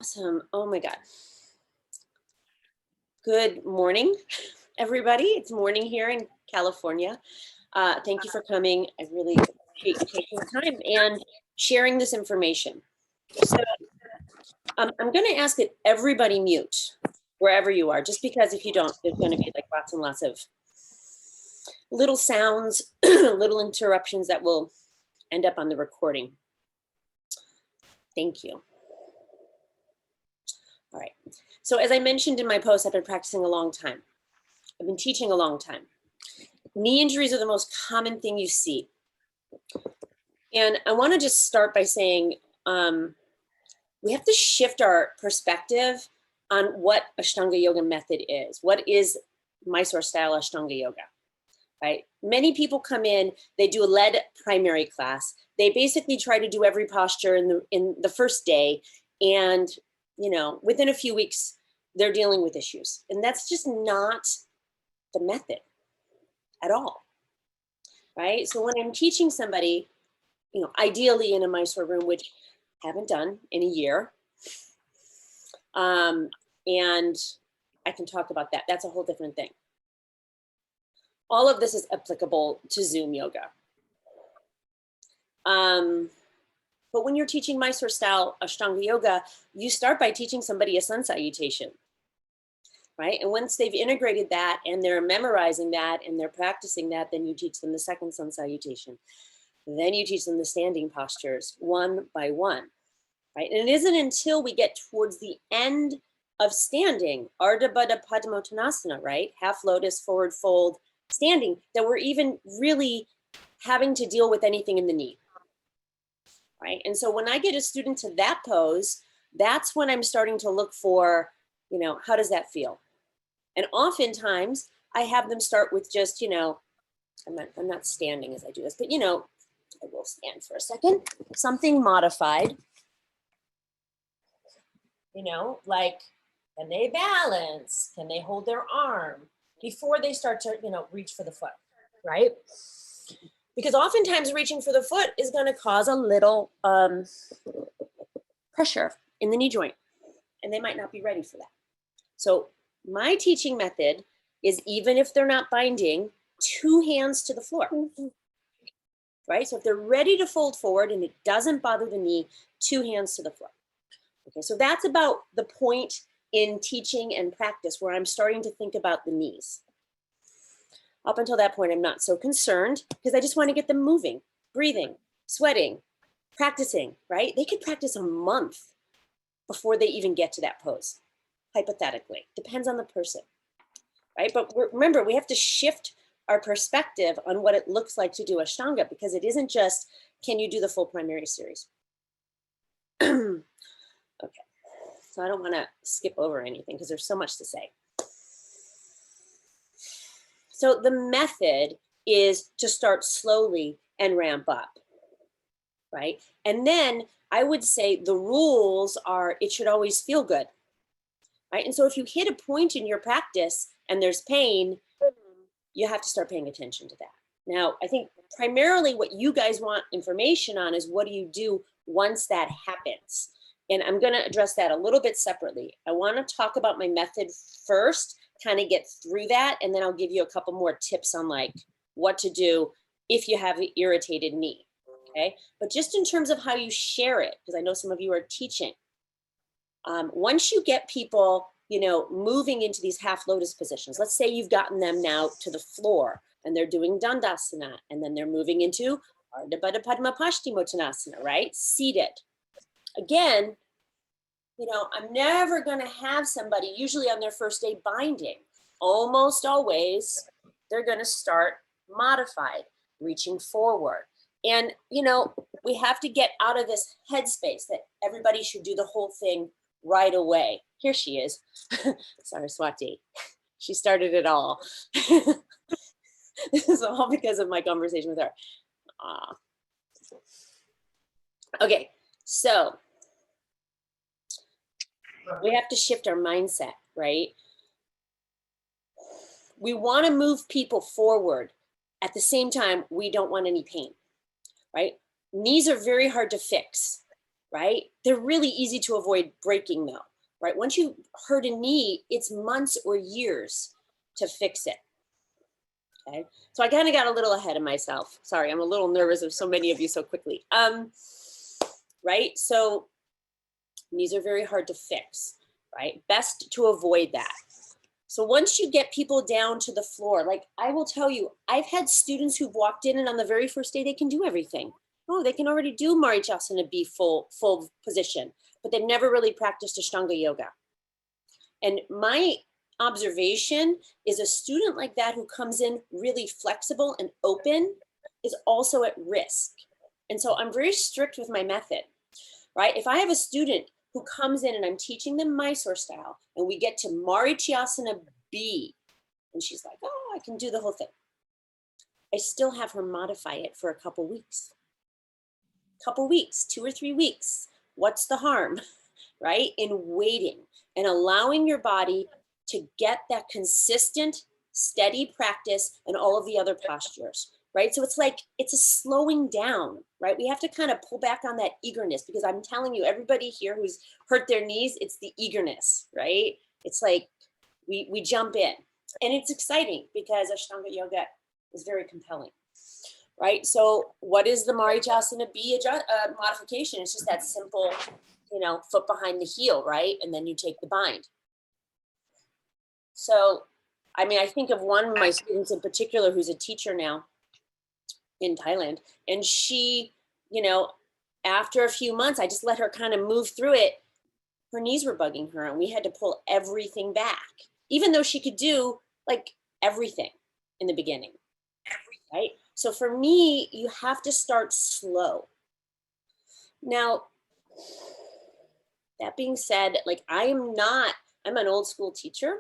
Awesome. Oh my God. Good morning, everybody. It's morning here in California. Thank you for coming. I really appreciate you taking the time and sharing this information. So I'm going to ask that everybody mute wherever you are, just because if you don't, there's going to be like lots and lots of little sounds, little interruptions that will end up on the recording. Thank you. All right. So as I mentioned in my post, I've been practicing a long time. I've been teaching a long time. Knee injuries are the most common thing you see. And I want to just start by saying we have to shift our perspective on what Ashtanga yoga method is. What is Mysore style Ashtanga yoga, right? Many people come in, they do a lead primary class. They basically try to do every posture in the first day. And, you know, within a few weeks, they're dealing with issues. And that's just not the method at all, right? So when I'm teaching somebody, you know, ideally in a Mysore room, which I haven't done in a year, and I can talk about that. That's a whole different thing. All of this is applicable to Zoom yoga. But when you're teaching Mysore style Ashtanga yoga, you start by teaching somebody a sun salutation, right? And once they've integrated that and they're memorizing that and they're practicing that, then you teach them the second sun salutation. Then you teach them the standing postures one by one, right? And it isn't until we get towards the end of standing, Ardha Baddha Padmottanasana, right? Half lotus, forward fold, standing, that we're even really having to deal with anything in the knee, right? And so when I get a student to that pose, that's when I'm starting to look for, you know, how does that feel? And oftentimes I have them start with just, you know, I'm not standing as I do this, but, you know, I will stand for a second, something modified, you know, like, can they balance? Can they hold their arm before they start to, you know, reach for the foot, right? Because oftentimes reaching for the foot is going to cause a little pressure in the knee joint, and they might not be ready for that. So my teaching method is, even if they're not binding, 2 hands to the floor, right? So if they're ready to fold forward and it doesn't bother the knee, 2 hands to the floor. Okay, so that's about the point in teaching and practice where I'm starting to think about the knees. Up until that point, I'm not so concerned because I just want to get them moving, breathing, sweating, practicing, right? They could practice a month before they even get to that pose, hypothetically. Depends on the person, right? But remember, we have to shift our perspective on what it looks like to do Ashtanga, because it isn't just, can you do the full primary series? Okay, so I don't want to skip over anything because there's so much to say. So the method is to start slowly and ramp up, right? And then I would say the rules are, it should always feel good, right? And so if you hit a point in your practice and there's pain, you have to start paying attention to that. Now, I think primarily what you guys want information on is, what do you do once that happens? And I'm going to address that a little bit separately. I want to talk about my method first, kind of get through that, and then I'll give you a couple more tips on like what to do if you have an irritated knee, okay? But just in terms of how you share it, because I know some of you are teaching, once you get people, you know, moving into these half lotus positions, let's say you've gotten them now to the floor and they're doing Dandasana, and then they're moving into Ardha Baddha Padmottanasana, right? Seated. Again, you know, I'm never going to have somebody usually on their first day binding. Almost always, they're going to start modified, reaching forward. And, you know, we have to get out of this headspace that everybody should do the whole thing right away. Here she is, Saraswati. She started it all. This is all because of my conversation with her. Okay, so we have to shift our mindset, right? We want to move people forward. At the same time, we don't want any pain, right? Knees are very hard to fix. right? They're really easy to avoid breaking though, right? Once you hurt a knee, it's months or years to fix it. Okay, so I kind of got a little ahead of myself. Sorry, I'm a little nervous of so many of you so quickly. Right, so knees are very hard to fix, right? Best to avoid that. So once you get people down to the floor, like I will tell you, I've had students who've walked in and on the very first day, they can do everything. Oh, they can already do Marichasana B full position, but they've never really practiced Ashtanga yoga. And my observation is a student like that who comes in really flexible and open is also at risk. And so I'm very strict with my method, right? If I have a student who comes in and I'm teaching them Mysore style and we get to Marichasana B and she's like, oh, I can do the whole thing. I still have her modify it for a couple weeks, 2 or 3 weeks. What's the harm, right? In waiting and allowing your body to get that consistent, steady practice and all of the other postures, right? So it's like, it's a slowing down, right? We have to kind of pull back on that eagerness because I'm telling you, everybody here who's hurt their knees, it's the eagerness, right? It's like we jump in and it's exciting because Ashtanga yoga is very compelling, right? So what is the Marichasana B modification? It's just that simple, foot behind the heel, right? And then you take the bind. So, I mean, I think of one of my students in particular who's a teacher now in Thailand. And she, after a few months, I just let her kind of move through it. Her knees were bugging her and we had to pull everything back, even though she could do like everything in the beginning, right? So for me, you have to start slow. Now, that being said, like I'm an old school teacher,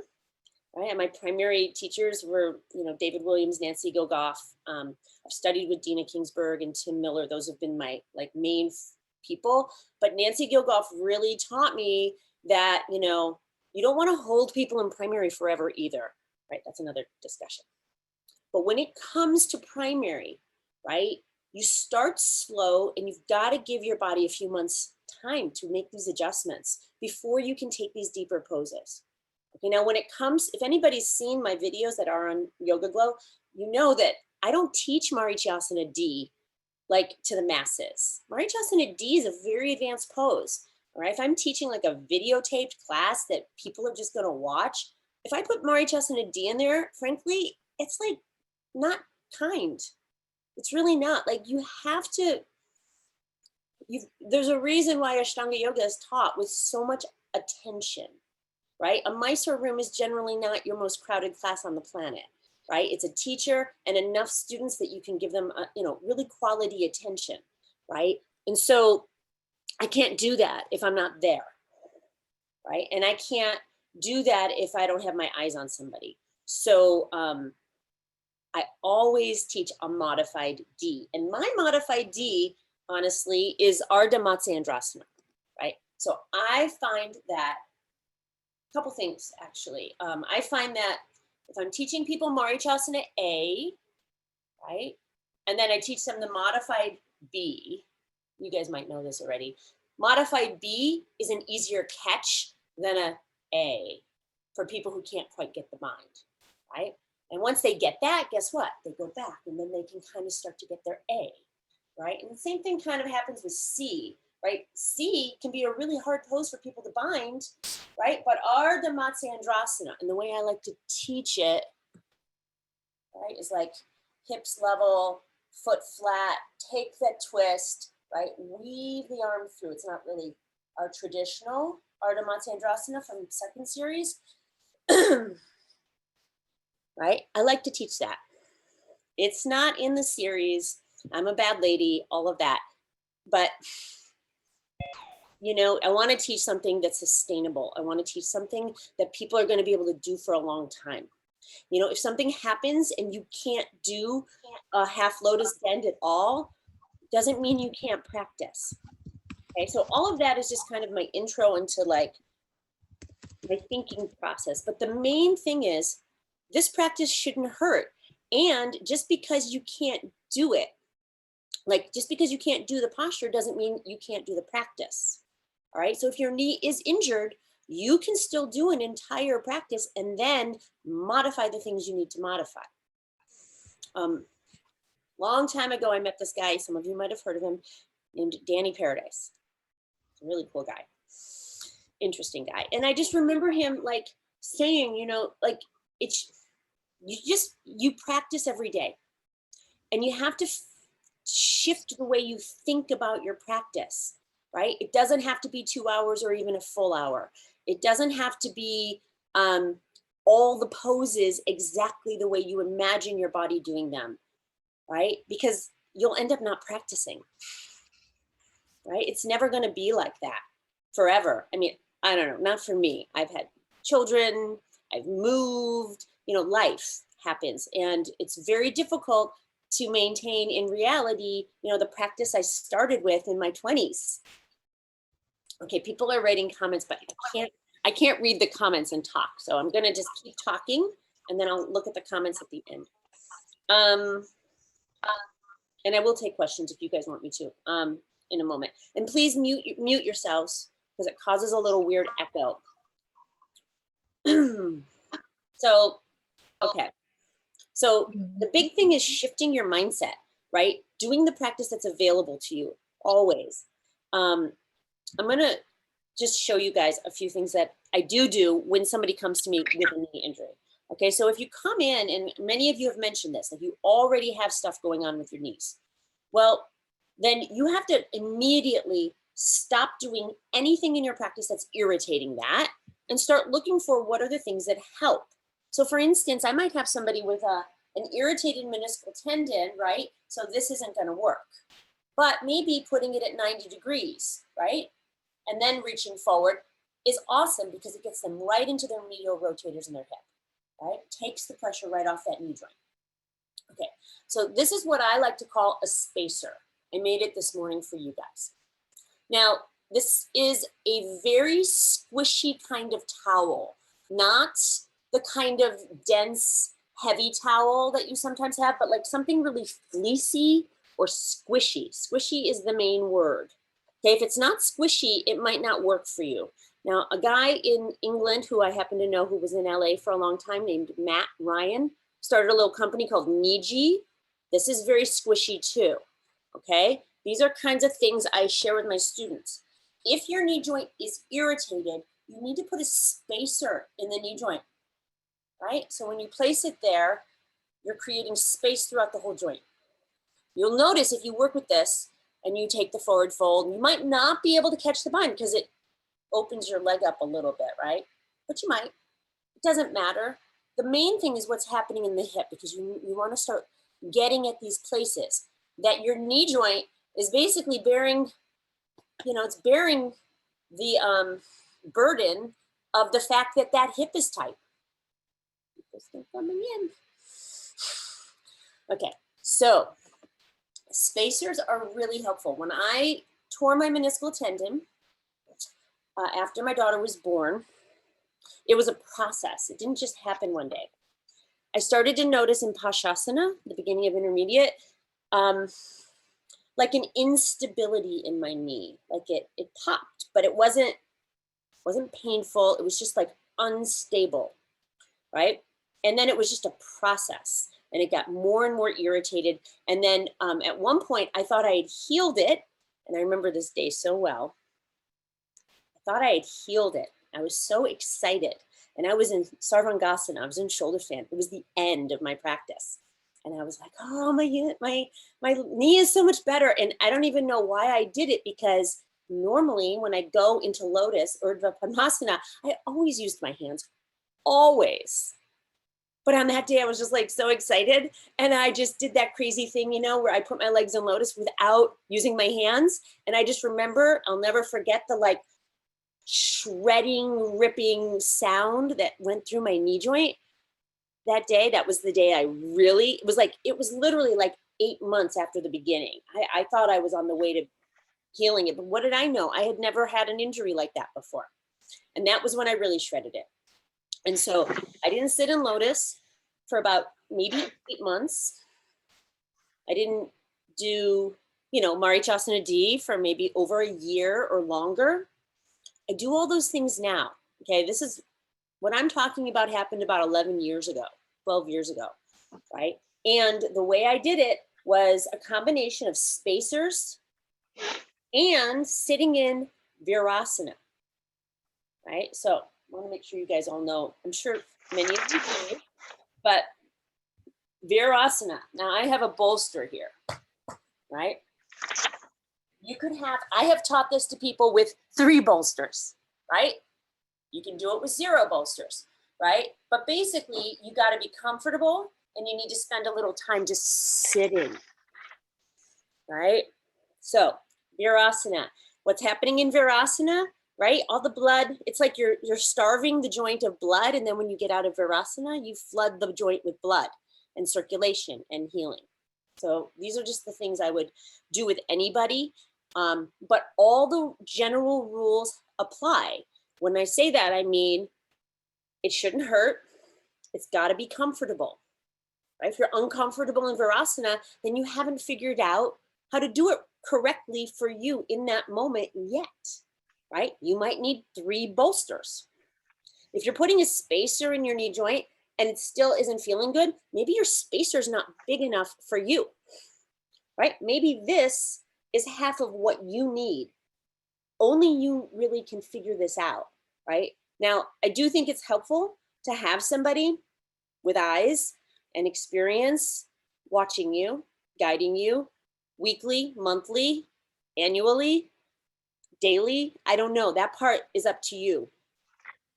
right? And my primary teachers were, David Williams, Nancy Gilgoff. I've studied with Dina Kingsburg and Tim Miller. Those have been my like main people. But Nancy Gilgoff really taught me that, you don't want to hold people in primary forever either, right? That's another discussion. But when it comes to primary, right, you start slow and you've got to give your body a few months time to make these adjustments before you can take these deeper poses. Okay, now when it comes, if anybody's seen my videos that are on Yoga Glow, you know that I don't teach Marichasana D like to the masses. Marichasana D is a very advanced pose. All right, if I'm teaching like a videotaped class that people are just going to watch, if I put Marichasana D in there, frankly, it's like not kind. It's really not. Like you have to, there's a reason why Ashtanga yoga is taught with so much attention, right? A Mysore room is generally not your most crowded class on the planet, right? It's a teacher and enough students that you can give them, really quality attention, right? And so I can't do that if I'm not there, right? And I can't do that if I don't have my eyes on somebody. So I always teach a modified D. And my modified D, honestly, is Ardha Matsyendrasana, right? So I find that, a couple things actually. I find that if I'm teaching people Marichasana A, right? And then I teach them the modified B, you guys might know this already. Modified B is an easier catch than A for people who can't quite get the mind, right? And once they get that, guess what? They go back and then they can kind of start to get their A, right? And the same thing kind of happens with C, right? C can be a really hard pose for people to bind, right? But Ardha Matsyendrasana, and the way I like to teach it, right, is like hips level, foot flat, take that twist, right? Weave the arm through. It's not really our traditional Ardha Matsyendrasana from second series. Right? I like to teach that. It's not in the series. I'm a bad lady, all of that. But, I want to teach something that's sustainable. I want to teach something that people are going to be able to do for a long time. If something happens and you can't do a half lotus bend at all, doesn't mean you can't practice. Okay, so all of that is just kind of my intro into like my thinking process. But the main thing is, this practice shouldn't hurt. And just because you can't do it Like, just because you can't do the posture doesn't mean you can't do the practice. All right. So if your knee is injured, you can still do an entire practice and then modify the things you need to modify. Long time ago, I met this guy. Some of you might have heard of him, named Danny Paradise. He's a really cool guy, interesting guy. And I just remember him like saying, you know, like it's, you practice every day and you have to shift the way you think about your practice, right? It doesn't have to be 2 hours or even a full hour. It doesn't have to be all the poses exactly the way you imagine your body doing them, right? Because you'll end up not practicing, right? It's never going to be like that forever. I mean, I don't know, not for me. I've had children, I've moved, you know, life happens. And it's very difficult to maintain in reality, you know, the practice I started with in my 20s. Okay, people are writing comments, but I can't read the comments and talk. So I'm gonna just keep talking and then I'll look at the comments at the end. And I will take questions if you guys want me to in a moment. And please mute yourselves because it causes a little weird echo. So, okay. So the big thing is shifting your mindset, right? Doing the practice that's available to you always. I'm gonna just show you guys a few things that I do when somebody comes to me with a knee injury. Okay, so if you come in, and many of you have mentioned this, like you already have stuff going on with your knees. Well, then you have to immediately stop doing anything in your practice that's irritating that and start looking for what are the things that help. So for instance, I might have somebody with an irritated meniscal tendon, right? So this isn't gonna work. But maybe putting it at 90 degrees, right? And then reaching forward is awesome because it gets them right into their medial rotators in their hip, right? Takes the pressure right off that knee joint. Okay, so this is what I like to call a spacer. I made it this morning for you guys. Now, this is a very squishy kind of towel, not the kind of dense, heavy towel that you sometimes have, but like something really fleecy or squishy. Squishy is the main word. Okay, if it's not squishy, it might not work for you. Now, a guy in England who I happen to know who was in LA for a long time named Matt Ryan started a little company called Niji. This is very squishy too, okay? These are kinds of things I share with my students. If your knee joint is irritated, you need to put a spacer in the knee joint, right? So when you place it there, you're creating space throughout the whole joint. You'll notice if you work with this and you take the forward fold, you might not be able to catch the bind because it opens your leg up a little bit, right? But you might. It doesn't matter. The main thing is what's happening in the hip because you want to start getting at these places that your knee joint is basically bearing, you know, it's bearing the burden of the fact that that hip is tight. People coming in. Okay, so spacers are really helpful. When I tore my meniscal tendon after my daughter was born, it was a process. It didn't just happen one day. I started to notice in Pashasana, the beginning of intermediate, like an instability in my knee. Like it popped, but it wasn't painful. It was just like unstable, right? And then it was just a process and it got more and more irritated. And then at one point I thought I had healed it. And I remember this day so well. I thought I had healed it. I was so excited. And I was in Sarvangasana, I was in shoulder stand. It was the end of my practice. And I was like, oh, my knee is so much better. And I don't even know why I did it because normally when I go into lotus or Urdhva Padmasana, I always used my hands, always. But on that day, I was just like so excited. And I just did that crazy thing, you know, where I put my legs in lotus without using my hands. And I just remember, I'll never forget the like shredding, ripping sound that went through my knee joint that day. That was the day it was literally like 8 months after the beginning. I thought I was on the way to healing it, but what did I know? I had never had an injury like that before. And that was when I really shredded it. And so I didn't sit in lotus for about maybe 8 months. I didn't do Marichasana D for maybe over a year or longer. I do all those things now. Okay, this is what I'm talking about happened about 11 years ago, 12 years ago, right? And the way I did it was a combination of spacers and sitting in Virasana, right? So I want to make sure you guys all know, I'm sure many of you do, but Virasana. Now I have a bolster here, right? I have taught this to people with 3 bolsters, right? You can do it with 0 bolsters, right? But basically, you got to be comfortable and you need to spend a little time just sitting, right? So, Virasana. What's happening in Virasana, right? All the blood, it's like you're starving the joint of blood, and then when you get out of Virasana, you flood the joint with blood and circulation and healing. So these are just the things I would do with anybody. But all the general rules apply. When I say that, I mean, it shouldn't hurt. It's got to be comfortable, right? If you're uncomfortable in Virasana, then you haven't figured out how to do it correctly for you in that moment yet, right? You might need 3 bolsters. If you're putting a spacer in your knee joint and it still isn't feeling good, maybe your spacer's not big enough for you, right? Maybe this is half of what you need. Only you really can figure this out, right? Now, I do think it's helpful to have somebody with eyes and experience watching you, guiding you weekly, monthly, annually, daily. I don't know. That part is up to you,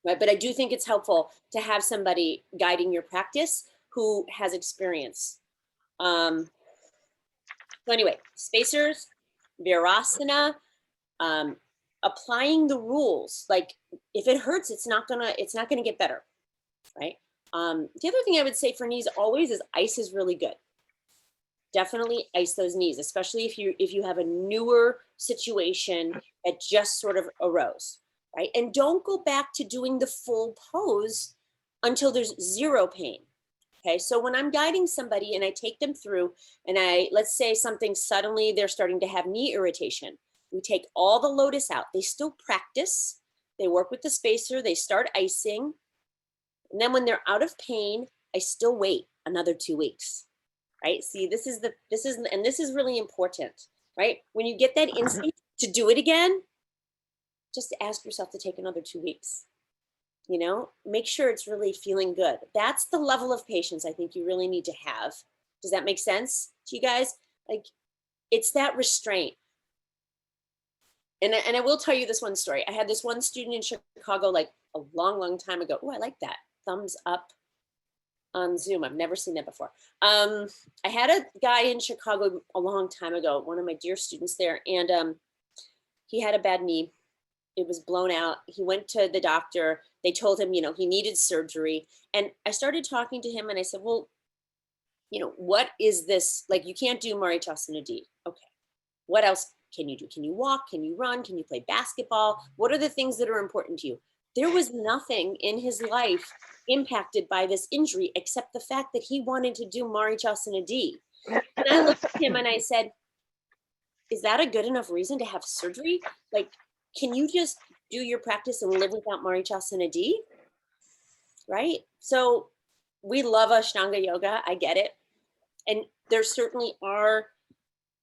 right? But I do think it's helpful to have somebody guiding your practice who has experience. So anyway, spacers, Virasana, applying the rules. Like if it hurts, it's not gonna get better, right? The other thing I would say for knees always is ice is really good. Definitely ice those knees, especially if you have a newer situation that just sort of arose, right? And don't go back to doing the full pose until there's 0 pain. Okay, so when I'm guiding somebody and I take them through and let's say something suddenly they're starting to have knee irritation, we take all the lotus out. They still practice, they work with the spacer, they start icing. And then when they're out of pain, I still wait another 2 weeks, right? See, this is really important, right? When you get that instinct to do it again, just ask yourself to take another 2 weeks. Make sure it's really feeling good. That's the level of patience I think you really need to have. Does that make sense to you guys? Like, it's that restraint. And I will tell you this one story. I had this one student in Chicago like a long, long time ago. Oh, I like that. Thumbs up on Zoom. I've never seen that before. I had a guy in Chicago a long time ago, one of my dear students there, and he had a bad knee. It was blown out. He went to the doctor. They told him, he needed surgery. And I started talking to him and I said, well, what is this? Like, you can't do Marichasana D. Okay. What else can you do? Can you walk? Can you run? Can you play basketball? What are the things that are important to you? There was nothing in his life impacted by this injury except the fact that he wanted to do Marichasana D. And I looked at him and I said, is that a good enough reason to have surgery? Like, can you just do your practice and live without Marichasana D? Right? So we love Ashtanga yoga. I get it. And there certainly are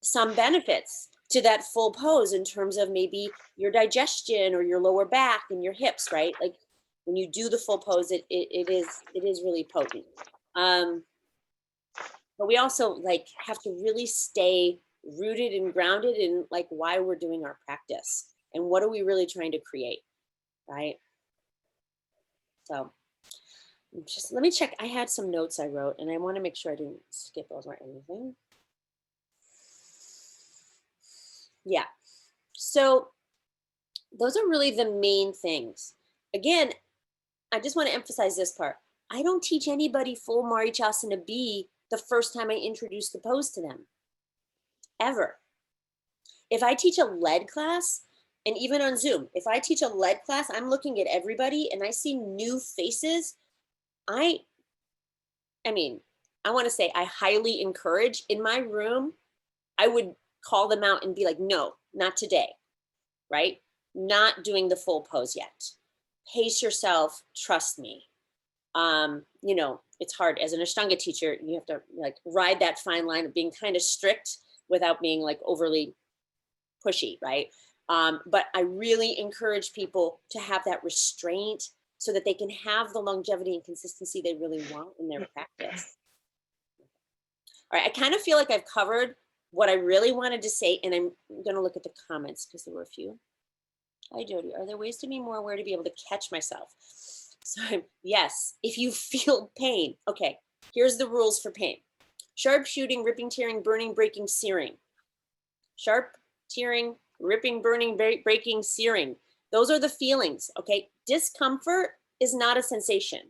some benefits to that full pose in terms of maybe your digestion or your lower back and your hips, right? Like when you do the full pose, it is really potent. But we also like have to really stay rooted and grounded in like why we're doing our practice and what are we really trying to create, right? So just let me check. I had some notes I wrote and I want to make sure I didn't skip over anything. Yeah. So those are really the main things. Again, I just want to emphasize this part. I don't teach anybody full Marichasana B the first time I introduce the pose to them, ever. If I teach a lead class, and even on Zoom, if I teach a lead class, I'm looking at everybody and I see new faces. I want to say I highly encourage in my room. I would call them out and be like, no, not today, right? Not doing the full pose yet. Pace yourself, trust me. You know, it's hard as an Ashtanga teacher, you have to like ride that fine line of being kind of strict without being like overly pushy, right? But I really encourage people to have that restraint so that they can have the longevity and consistency they really want in their practice. All right, I kind of feel like I've covered what I really wanted to say, and I'm going to look at the comments because there were a few. Hi, Jody. Are there ways to be more aware to be able to catch myself? So, yes, if you feel pain. Okay, here's the rules for pain. Sharp shooting, ripping, tearing, burning, breaking, searing. Sharp, tearing, ripping, burning, breaking, searing. Those are the feelings, okay? Discomfort is not a sensation.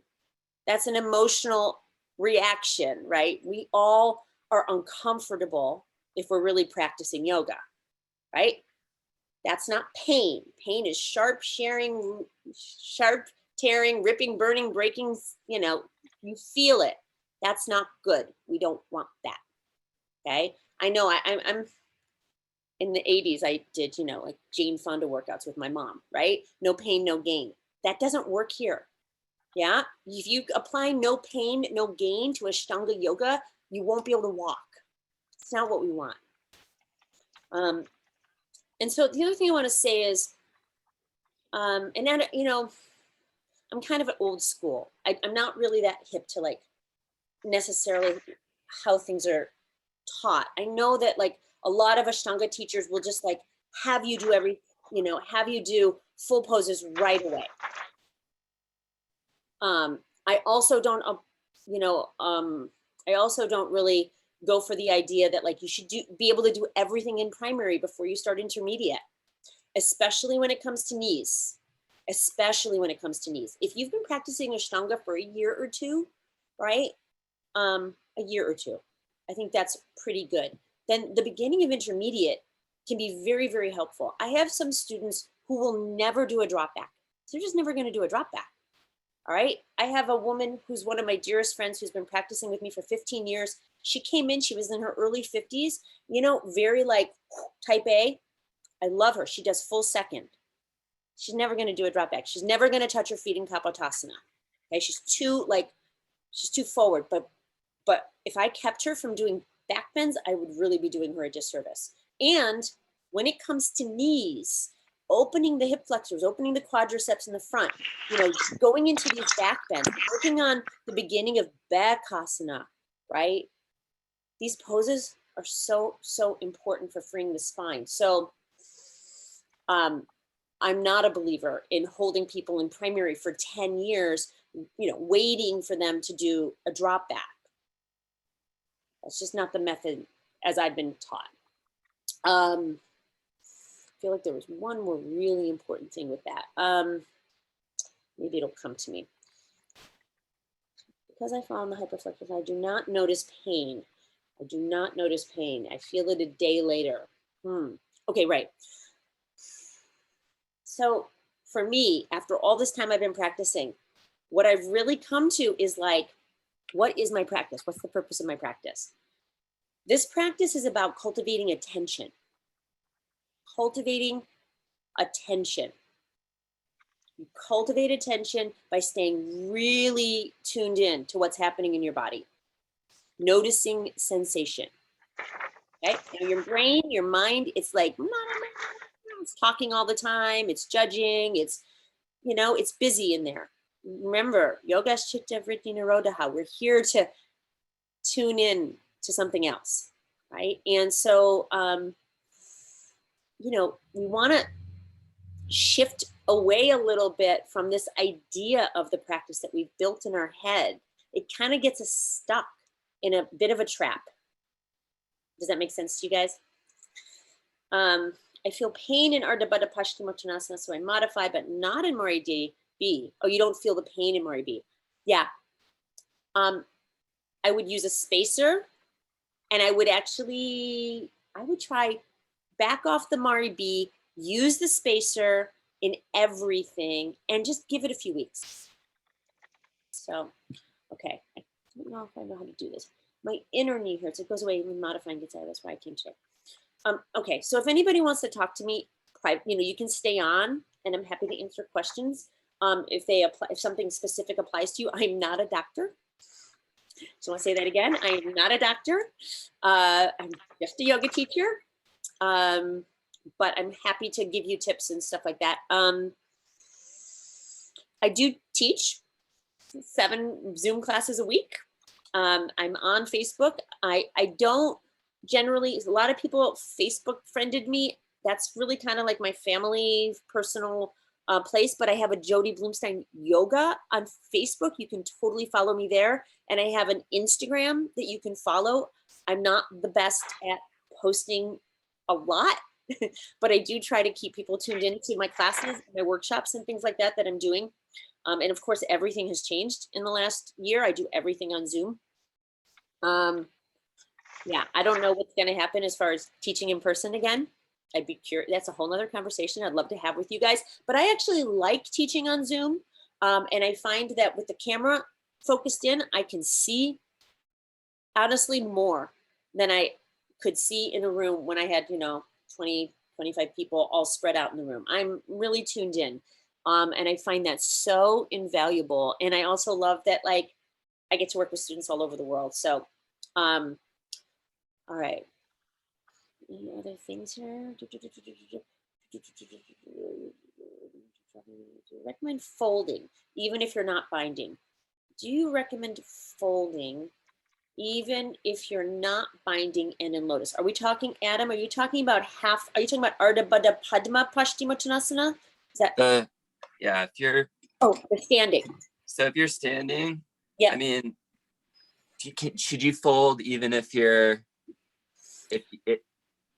That's an emotional reaction, right? We all are uncomfortable if we're really practicing yoga, right? That's not pain. Pain is sharp, sharp, tearing, ripping, burning, breaking, you know, you feel it. That's not good. We don't want that, okay? I know I'm in the 80s, I did, you know, like Jane Fonda workouts with my mom, right? No pain, no gain. That doesn't work here. Yeah. If you apply no pain, no gain to Ashtanga yoga, you won't be able to walk. It's not what we want. And so the other thing I want to say is, and then, you know, I'm kind of an old school. I'm not really that hip to like necessarily how things are taught. I know that like a lot of Ashtanga teachers will just like have you do have you do full poses right away. I also don't, I also don't really go for the idea that like you should be able to do everything in primary before you start intermediate, especially when it comes to knees. Especially when it comes to knees. If you've been practicing Ashtanga for a year or two, right? A year or two, I think that's pretty good. Then the beginning of intermediate can be very, very helpful. I have some students who will never do a drop back. So they're just never going to do a drop back. All right. I have a woman who's one of my dearest friends who's been practicing with me for 15 years. She came in, she was in her early 50s, you know, very like type A. I love her. She does full second. She's never going to do a drop back. She's never going to touch her feet in Kapotasana. Okay. She's too forward. But if I kept her from doing back bends, I would really be doing her a disservice. And when it comes to knees, opening the hip flexors, opening the quadriceps in the front, you know, going into these back bends, working on the beginning of Bakasana, right? These poses are so, so important for freeing the spine. So I'm not a believer in holding people in primary for 10 years, you know, waiting for them to do a drop back. That's just not the method as I've been taught. I feel like there was one more really important thing with that. Maybe it'll come to me. Because I fall on the hyperflexors, I do not notice pain. I do not notice pain. I feel it a day later. Okay, right. So for me, after all this time I've been practicing, what I've really come to is like, what is my practice? What's the purpose of my practice? This practice is about cultivating attention. Cultivating attention. You cultivate attention by staying really tuned in to what's happening in your body. Noticing sensation. Okay? Now your brain, your mind, it's like, it's talking all the time. It's judging. It's, you know, it's busy in there. Remember, yoga chitta vritti nirodha. We're here to tune in to something else, right? And so, you know, we want to shift away a little bit from this idea of the practice that we've built in our head. It kind of gets us stuck in a bit of a trap. Does that make sense to you guys? I feel pain in Ardha Baddha Paschimottanasana, so I modify, but not in Mari B. Oh, you don't feel the pain in Mari B. Yeah. I would use a spacer, and I would try back off the Mari B, use the spacer in everything, and just give it a few weeks. So, okay. I don't know if I know how to do this. My inner knee hurts. It goes away when modifying gets out. That's why I came today. Okay, so if anybody wants to talk to me, you can stay on, and I'm happy to answer questions. If they apply, if something specific applies to you, I'm not a doctor. So I'll say that again. I am not a doctor. I'm just a yoga teacher. But I'm happy to give you tips and stuff like that. I do teach 7 Zoom classes a week. I'm on Facebook. I don't generally, a lot of people Facebook friended me. That's really kind of like my family personal place, but I have a Jody Bloomstein Yoga on Facebook. You can totally follow me there. And I have an Instagram that you can follow. I'm not the best at posting a lot, but I do try to keep people tuned into my classes, my workshops and things like that I'm doing. And of course, everything has changed in the last year. I do everything on Zoom. Yeah, I don't know what's going to happen as far as teaching in person again. I'd be curious. That's a whole nother conversation I'd love to have with you guys. But I actually like teaching on Zoom. And I find that with the camera focused in, I can see honestly more than I could see in a room when I had, 20, 25 people all spread out in the room. I'm really tuned in. And I find that so invaluable. And I also love that, like, I get to work with students all over the world. So, all right. Any other things here? Do you recommend folding, even if you're not binding? Do you recommend folding, even if you're not binding and in lotus? Are we talking, Adam, are you talking about are you talking about Ardha Baddha Padma Paschimottanasana? Is that? Yeah, if you're. Oh, the standing. So if you're standing, yeah. I mean, should you fold even if you're,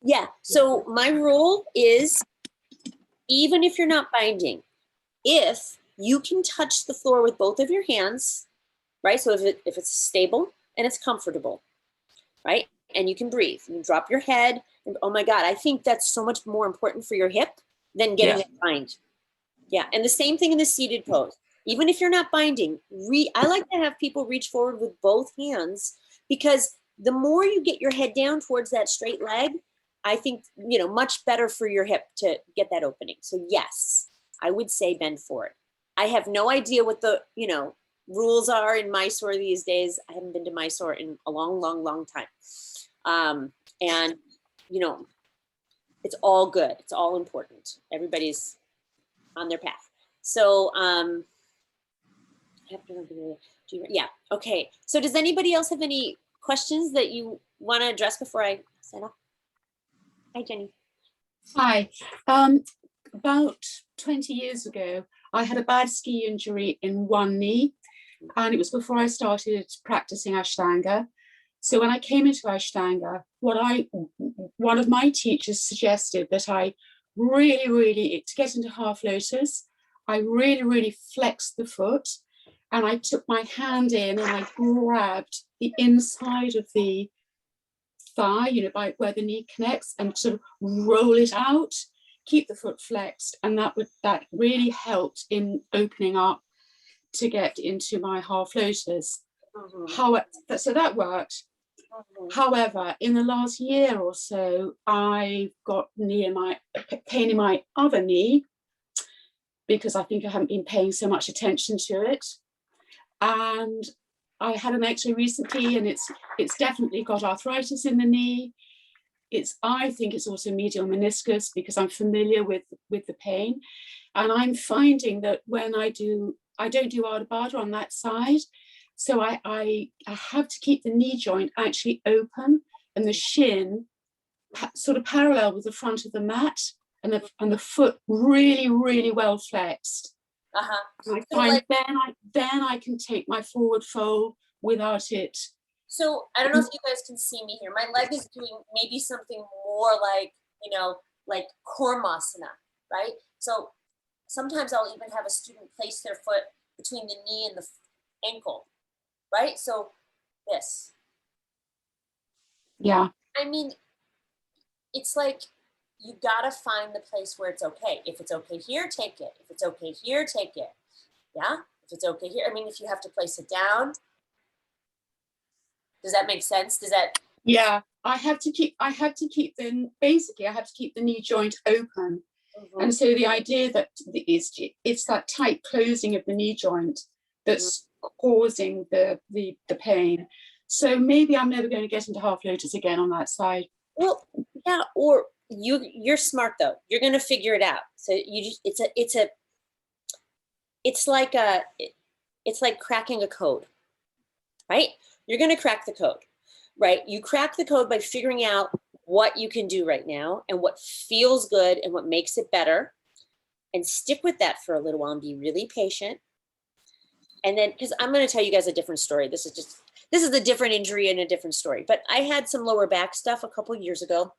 Yeah, so my rule is, even if you're not binding, if you can touch the floor with both of your hands, right? So if it's stable and it's comfortable, right? And you can breathe, you can drop your head. And, oh my God, I think that's so much more important for your hip than getting it bind. Yeah, and the same thing in the seated pose. Even if you're not binding, I like to have people reach forward with both hands, because the more you get your head down towards that straight leg, I think, much better for your hip to get that opening. So yes, I would say bend forward. I have no idea what the, rules are in Mysore these days. I haven't been to Mysore in a long, long, long time. And, it's all good. It's all important. Everybody's on their path. So, yeah. Okay. So does anybody else have any questions that you want to address before I sign off? Hi, Jenny. Hi. About 20 years ago, I had a bad ski injury in one knee, and it was before I started practicing Ashtanga. So when I came into Ashtanga, one of my teachers suggested that I really, to get into half lotus, I really flexed the foot, and I took my hand in and I grabbed the inside of the thigh, by where the knee connects, and sort of roll it out, keep the foot flexed, and that really helped in opening up to get into my half lotus. So that worked. However, in the last year or so, I got pain in my other knee, because I think I haven't been paying so much attention to it. And I had an X-ray recently, and it's definitely got arthritis in the knee. I think it's also medial meniscus, because I'm familiar with the pain. And I'm finding that when I don't do Ardha Baddha on that side. So I have to keep the knee joint actually open, and the shin sort of parallel with the front of the mat, and the foot really well flexed. I find then I can take my forward fold without it. So I don't know if you guys can see me here. My leg is doing maybe something more like, like Kurmasana, right? So sometimes I'll even have a student place their foot between the knee and the ankle, right? So this. Yeah. I mean, it's like, you gotta find the place where it's okay. If it's okay here, take it. If it's okay here, take it. Yeah? If it's okay here, I mean, if you have to place it down. Does that make sense? Does that? Yeah. I have to keep basically I have to keep the knee joint open. Mhm. And so the idea that it's that tight closing of the knee joint that's causing the pain. So maybe I'm never going to get into half lotus again on that side. Well, yeah, or you're smart though. You're gonna figure it out. So you just it's like it's like cracking a code, right? You're gonna crack the code, right? You crack the code by figuring out what you can do right now and what feels good and what makes it better, and stick with that for a little while and be really patient. And then, because I'm going to tell you guys a different story. This is a different injury and a different story. But I had some lower back stuff a couple years ago,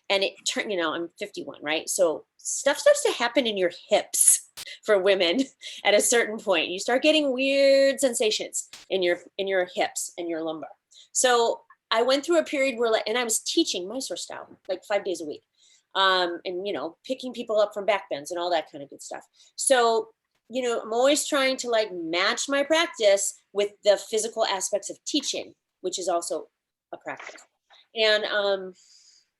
and it turned. I'm 51, right? So stuff starts to happen in your hips for women at a certain point. You start getting weird sensations in your hips and your lumbar. So I went through a period where, and I was teaching Mysore style like 5 days a week, and picking people up from back bends and all that kind of good stuff. So I'm always trying to like match my practice with the physical aspects of teaching, which is also a practice. And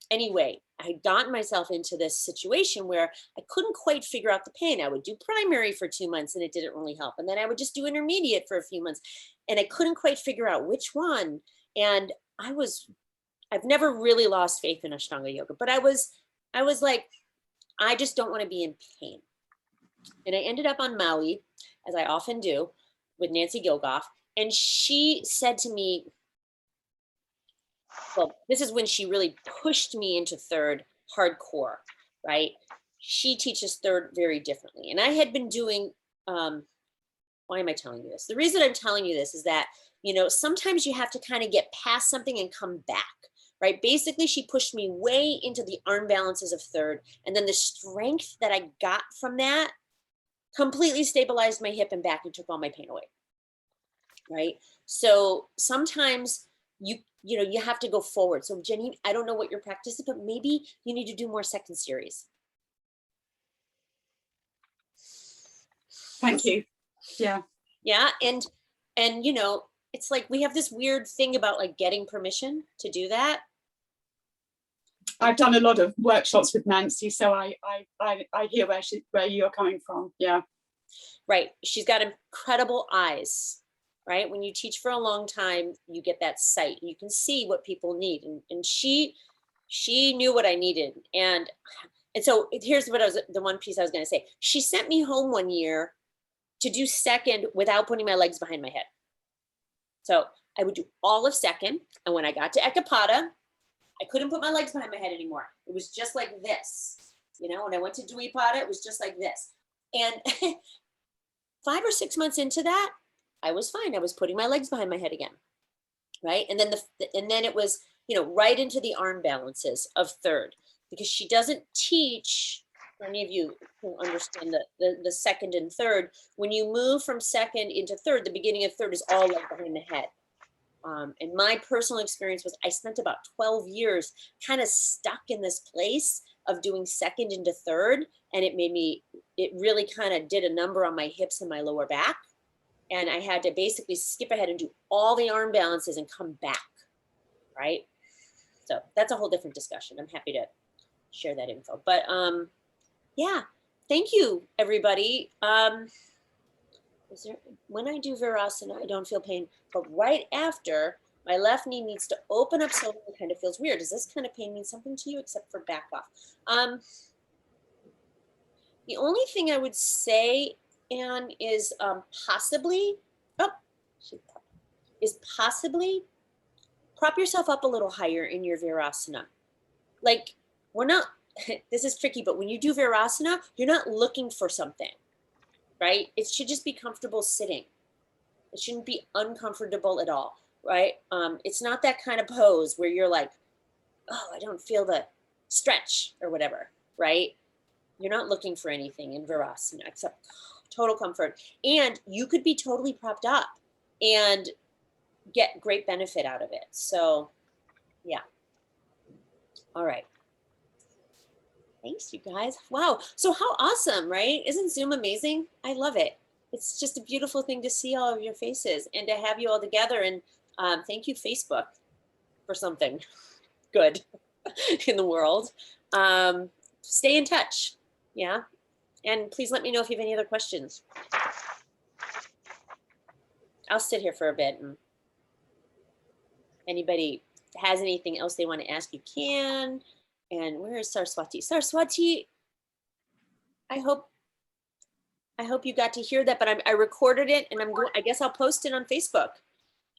anyway, I had gotten myself into this situation where I couldn't quite figure out the pain. I would do primary for 2 months and it didn't really help. And then I would just do intermediate for a few months and I couldn't quite figure out which one. And I've never really lost faith in Ashtanga yoga, but I was like, I just don't want to be in pain. And I ended up on Maui, as I often do, with Nancy Gilgoff. And she said to me, well, this is when she really pushed me into third hardcore, right? She teaches third very differently. And I had been doing, why am I telling you this? The reason I'm telling you this is that, sometimes you have to kind of get past something and come back, right? Basically, she pushed me way into the arm balances of third. And then the strength that I got from that completely stabilized my hip and back and took all my pain away, right? So sometimes you have to go forward. So Jenny, I don't know what your practice is, but maybe you need to do more second series. Thank you. Yeah. Yeah. And it's like we have this weird thing about like getting permission to do that. I've done a lot of workshops with Nancy, so I hear where you're coming from. Yeah. Right. She's got incredible eyes, right? When you teach for a long time, you get that sight. You can see what people need. And she knew what I needed. And so here's the one piece I was going to say. She sent me home one year to do second without putting my legs behind my head. So I would do all of second. And when I got to Ekapada, I couldn't put my legs behind my head anymore. It was just like this. When I went to Dvipada, it was just like this. And 5 or 6 months into that, I was fine. I was putting my legs behind my head again, right? And then it was, right into the arm balances of third, because she doesn't teach. For any of you who understand the second and third, when you move from second into third, the beginning of third is all leg behind the head. And my personal experience was I spent about 12 years kind of stuck in this place of doing second into third. And it really kind of did a number on my hips and my lower back. And I had to basically skip ahead and do all the arm balances and come back, right? So that's a whole different discussion. I'm happy to share that info. But yeah, thank you, everybody. When I do Virasana, I don't feel pain, but right after, my left knee needs to open up so it kind of feels weird. Does this kind of pain mean something to you, except for back off? The only thing I would say, Anne, is possibly prop yourself up a little higher in your Virasana. Like, we're not, this is tricky, but when you do Virasana, you're not looking for something, right? It should just be comfortable sitting. It shouldn't be uncomfortable at all, right? It's not that kind of pose where you're like, oh, I don't feel the stretch or whatever, right? You're not looking for anything in Virasana except total comfort. And you could be totally propped up and get great benefit out of it. So yeah. All right. Thanks, you guys. Wow. So how awesome, right? Isn't Zoom amazing? I love it. It's just a beautiful thing to see all of your faces and to have you all together. And thank you, Facebook, for something. good in the world. Stay in touch. Yeah. And please let me know if you have any other questions. I'll sit here for a bit, and anybody has anything else they want to ask, you can. And where is Saraswati? Saraswati, I hope you got to hear that, but I recorded it, and I guess I'll post it on Facebook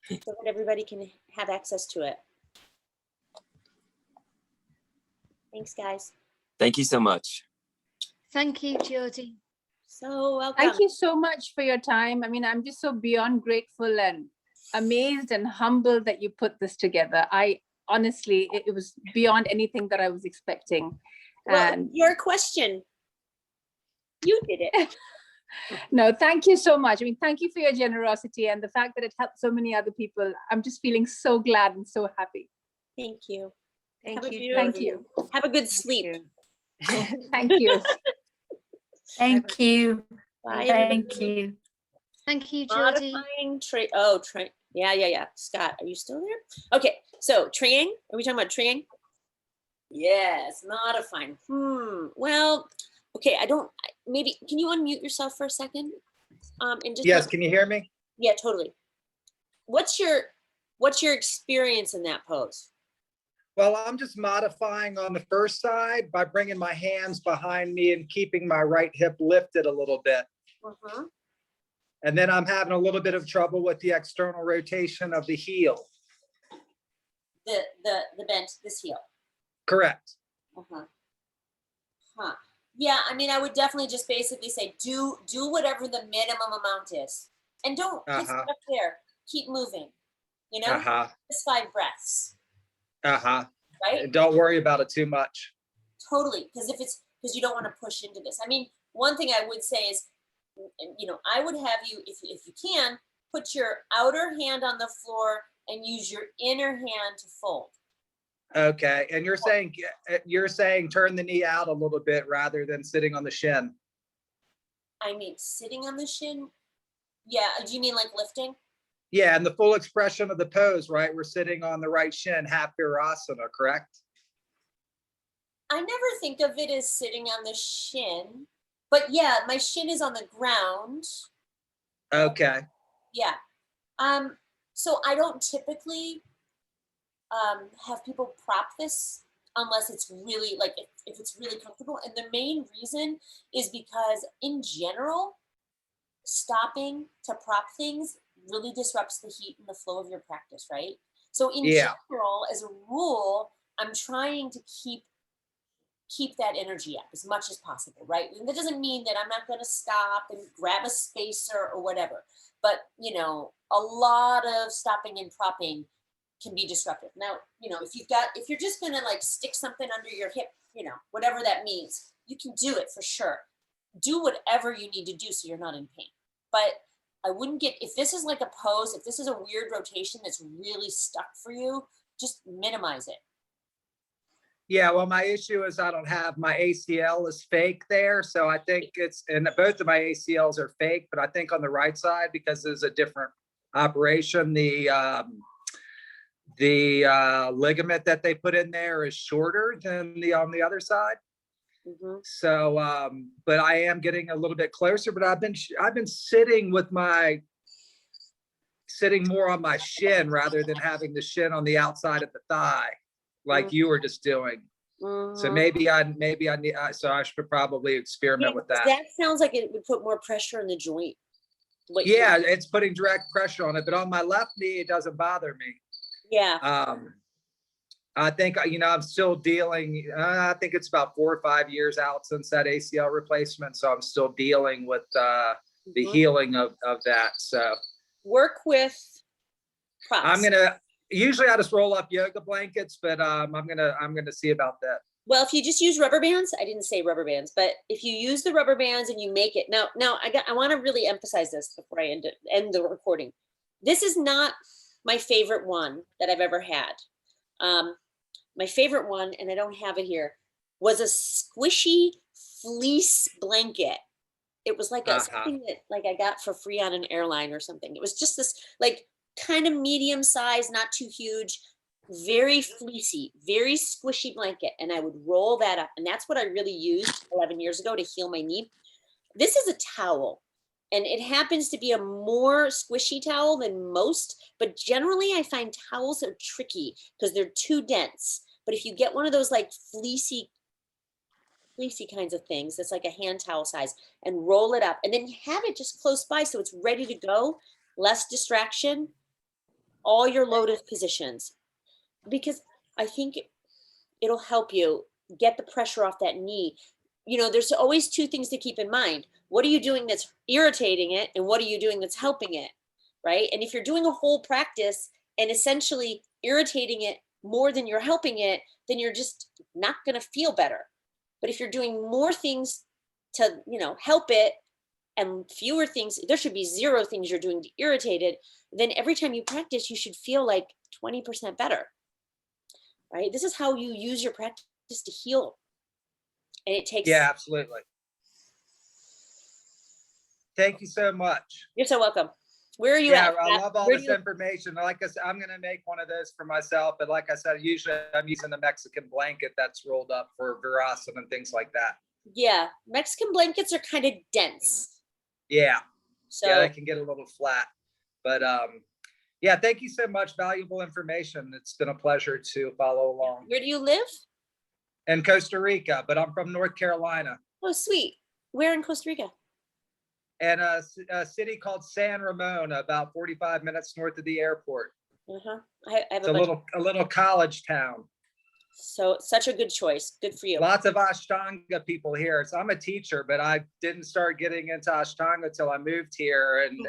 so that everybody can have access to it. Thanks, guys. Thank you so much. Thank you, Jyoti. So welcome. Thank you so much for your time. I mean, I'm just so beyond grateful and amazed and humbled that you put this together. I honestly, it was beyond anything that I was expecting. Well, And your question. You did it. no, thank you so much. I mean, thank you for your generosity and the fact that it helped so many other people. I'm just feeling so glad and so happy. Thank you. Thank you. Thank Jyoti. you. Have a good sleep. Thank you. Thank you. Bye, Thank everybody. you. Thank you, Jyoti. Modifying trait. Oh, train. Yeah. Scott, are you still there? Okay. So treeing. Are we talking about treeing? Yes. Modifying. Well, okay. Maybe. Can you unmute yourself for a second? And just. Yes, can you hear me? Yeah, totally. What's your experience in that pose? Well, I'm just modifying on the first side by bringing my hands behind me and keeping my right hip lifted a little bit. Uh-huh. And then I'm having a little bit of trouble with the external rotation of the heel. The bent, this heel. Correct. Uh-huh. Huh. Yeah, I mean, I would definitely just basically say do whatever the minimum amount is. And don't get stuck there. Keep moving. You know? Just 5 breaths. Right? Don't worry about it too much. Totally. Because you don't want to push into this. I mean, one thing I would say is, I would have you, if you can, put your outer hand on the floor and use your inner hand to fold. Okay. And you're saying turn the knee out a little bit rather than sitting on the shin. I mean, sitting on the shin. Yeah. Do you mean like lifting? Yeah, and the full expression of the pose, right? We're sitting on the right shin, half virasana, correct? I never think of it as sitting on the shin, but yeah, my shin is on the ground. Okay. Yeah. So I don't typically have people prop this unless it's really like if it's really comfortable. And the main reason is because in general, stopping to prop things really disrupts the heat and the flow of your practice, right? So in general, as a rule, I'm trying to keep that energy up as much as possible, right? And that doesn't mean that I'm not going to stop and grab a spacer or whatever, but a lot of stopping and propping can be disruptive. Now, if you're just going to like stick something under your hip, whatever that means, you can do it for sure. Do whatever you need to do so you're not in pain. But I wouldn't if this is like a pose, if this is a weird rotation that's really stuck for you, just minimize it. Yeah, well, my issue is I don't have my ACL is fake there. So I think and both of my ACLs are fake, but I think on the right side, because there's a different operation, the ligament that they put in there is shorter than on the other side. Mm-hmm. So, but I am getting a little bit closer, but I've been sitting more on my shin rather than having the shin on the outside of the thigh, like you were just doing. Mm-hmm. So maybe I need, so I should probably experiment with that. That sounds like it would put more pressure in the joint. Yeah, it's putting direct pressure on it, but on my left knee, it doesn't bother me. Yeah. I think, I'm still dealing, I think it's about 4 or 5 years out since that ACL replacement. So I'm still dealing with the healing of that. So work with props. Usually I just roll up yoga blankets, but I'm going to see about that. Well, if you just use rubber bands, I didn't say rubber bands, but if you use the rubber bands and you make it now I want to really emphasize this before I end the recording. This is not my favorite one that I've ever had. My favorite one, and I don't have it here, was a squishy fleece blanket. It was like something that like I got for free on an airline or something. It was just this like kind of medium size, not too huge, very fleecy, very squishy blanket, and I would roll that up. And that's what I really used 11 years ago to heal my knee. This is a towel, and it happens to be a more squishy towel than most, but generally I find towels are tricky because they're too dense. But if you get one of those like fleecy kinds of things, that's like a hand towel size, and roll it up, and then have it just close by so it's ready to go, less distraction, all your lotus positions. Because I think it'll help you get the pressure off that knee. You know, there's always two things to keep in mind. What are you doing that's irritating it, and what are you doing that's helping it, right? And if you're doing a whole practice and essentially irritating it more than you're helping it, then you're just not going to feel better. But if you're doing more things to, you know, help it and fewer things, there should be 0 things you're doing to irritate it, then every time you practice, you should feel like 20% better, right? This is how you use your practice to heal. And it takes. Yeah, absolutely. Thank you so much. You're so welcome. Where are you Yeah, at? I love all Where this do you- information. Like I said, I'm gonna make one of those for myself, but like I said, usually I'm using the Mexican blanket that's rolled up for Virasana and things like that. Yeah, Mexican blankets are kind of dense. Yeah, So yeah, they can get a little flat. But yeah, thank you so much. Valuable information. It's been a pleasure to follow along. where do you live? In Costa Rica, but I'm from North Carolina. Oh, sweet. Where in Costa Rica? And a city called San Ramon, about 45 minutes north of the airport. Uh-huh. I have It's a bunch. a little college town. So such a good choice. Good for you. Lots of Ashtanga people here. So I'm a teacher, but I didn't start getting into Ashtanga till I moved here, and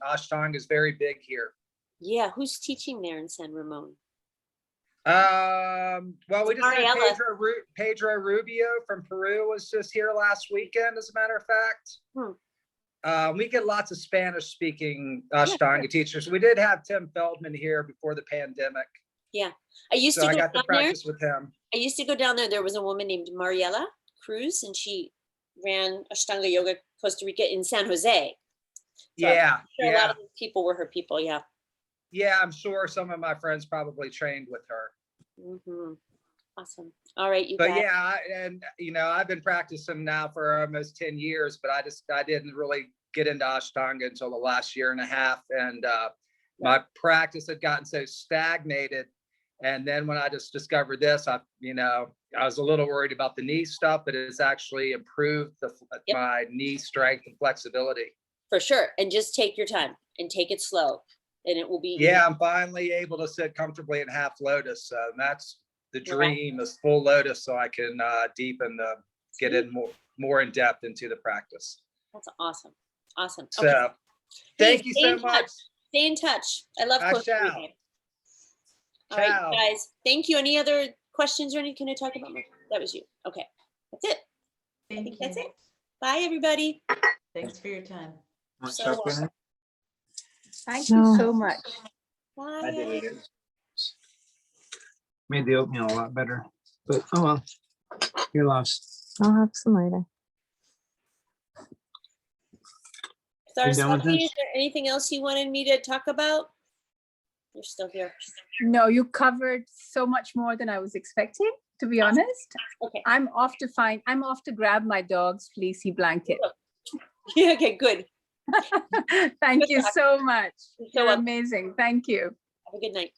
Ashtanga is very big here. Yeah, who's teaching there in San Ramon? Well, we just had Mariella. Pedro Rubio from Peru was just here last weekend, as a matter of fact. We get lots of Spanish speaking Ashtanga teachers. We did have Tim Feldman here before the pandemic. Yeah, I used So to I go got to down there. practice with him. I used to go down there. There was a woman named Mariella Cruz, and she ran Ashtanga Yoga Costa Rica in San Jose. So Yeah, I'm sure a lot yeah. of these people were her people. Yeah. Yeah, I'm sure some of my friends probably trained with her. Hmm. Awesome. All right, you But guys. yeah, and you know, I've been practicing now for almost 10 years, but I didn't really get into Ashtanga until the last year and a half. And my practice had gotten so stagnated. And then when I just discovered this, I was a little worried about the knee stuff, but it's actually improved my knee strength and flexibility. For sure. And just take your time and take it slow, and it will be. Yeah, I'm finally able to sit comfortably in half lotus. And that's the Right. dream, is full lotus, so I can deepen get in more in depth into the practice. That's awesome. Awesome. So Okay. thank Hey, you stay so in touch. much. Stay in touch. I love I Costa shall. Rica. All right, Ciao. guys. Thank you. Any other questions or anything to talk about? That was you. Okay. That's it. I think that's it. Bye, everybody. Thanks for your time. So welcome. Thank you so much. Bye. Made the oatmeal a lot better, but oh well, you're lost. I'll have some later. done with Saraswati, this? is there anything else you wanted me to talk about? You're still here. No, you covered so much more than I was expecting, to be honest. Okay. I'm off to grab my dog's fleecy blanket. Yeah, okay, good. Thank Good you luck. so much. You're so You're welcome. amazing. Thank you. Have a good night.